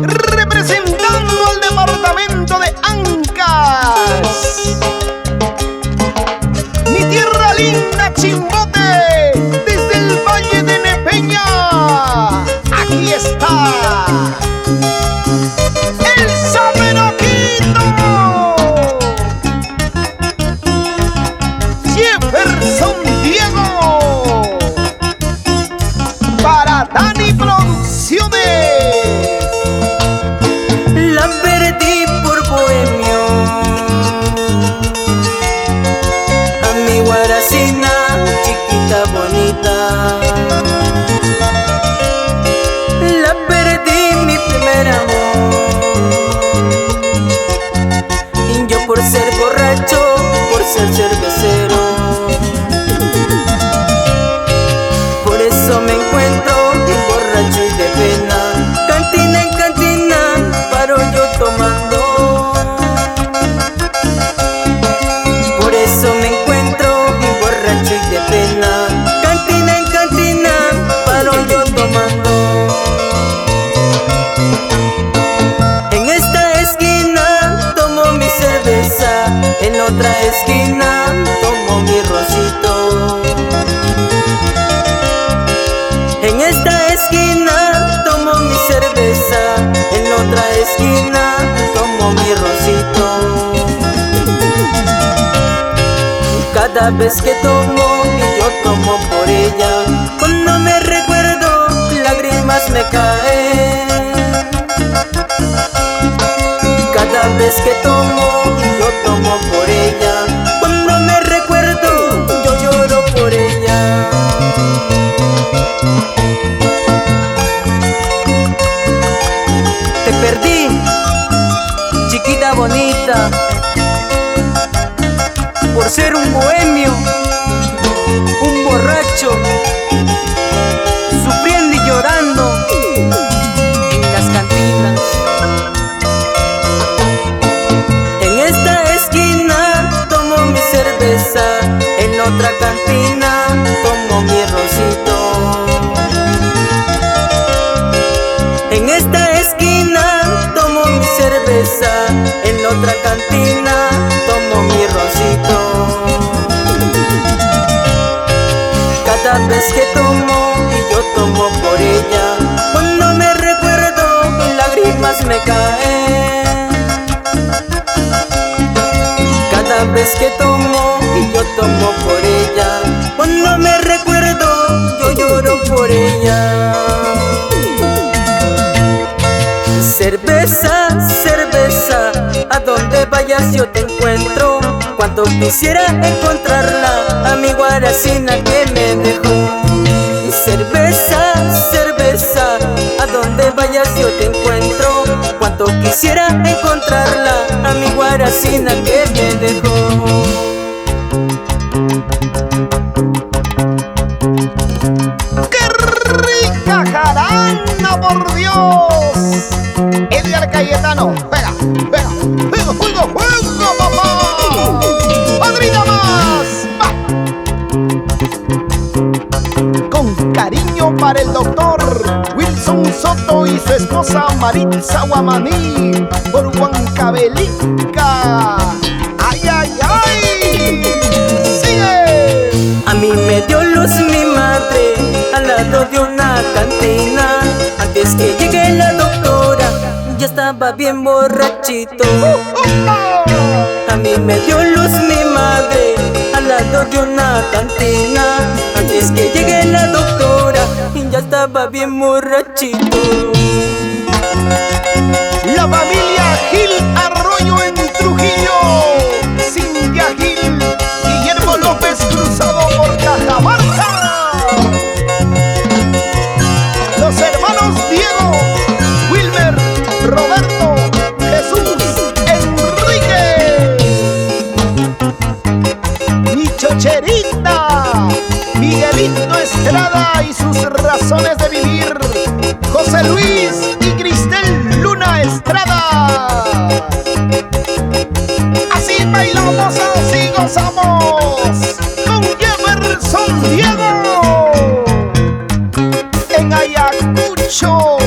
Representando al departamento de Ancash, mi tierra linda, Chimbote, desde el Valle de Nepeña. Aquí está el Samenoquito, Jefferson Diego, para Dani Producciones. La perdí por bohemio, a mi guaracina, chiquita bonita. La perdí, mi primer amor, y yo por ser borracho, por ser cervecero. Por eso me encuentro bien borracho y de pena. Cantina en cantina paro yo tomando. Por eso me encuentro bien borracho y de pena. Cantina en cantina paro yo tomando. En esta esquina tomo mi cerveza, en otra esquina tomo mi rosito. En esta esquina tomo mi cerveza, en otra esquina tomo mi rosito. Cada vez que tomo y yo tomo por ella, cuando me recuerdo lágrimas me caen. Cada vez que tomo y yo tomo por ella, cuando me recuerdo yo lloro por ella. Te perdí, chiquita bonita, por ser un bohemio, un borracho, sufriendo y llorando en las cantinas. En esta esquina tomo mi cerveza, en otra cantina tomo mi rosito. En esta esquina tomo mi cerveza, en la otra cantina tomo mi rosito. Cada vez que tomo y yo tomo por ella, cuando me recuerdo lágrimas me caen. Cada vez que tomo y yo tomo por ella, cuando me recuerdo yo lloro por ella. Cerveza, cerveza, a donde vayas yo te encuentro. Cuanto quisiera encontrarla, a mi guaracina que me dejó. Cerveza, cerveza, a donde vayas yo te encuentro. Cuanto quisiera encontrarla, a mi guaracina que me dejó. ¡Carana, por Dios! Edgar Cayetano, juega, juega, juega, juega, juega, papá. ¡Padrina más! ¡Va! Con cariño para el doctor Wilson Soto y su esposa Maritza Guamaní, por Huancavelica. ¡Ay, ay, ay! ¡Sigue! A mí me dio luz mi madre al lado de una cantina. Antes que llegue la doctora ya estaba bien borrachito. A mí me dio luz mi madre al lado de una cantina. Antes que llegue la doctora ya estaba bien borrachito. La familia Gil Arroyo en Trujillo, Cintia Gil, Guillermo López Cruzado por Cajamarca. Los hermanos Diego, Wilmer, Roberto, Jesús, Enrique. Mi chocherita, Miguelito Estrada y sus razones de vivir, José Luis y Cristel Luna Estrada. Así bailamos, así gozamos, con Jefferson Show.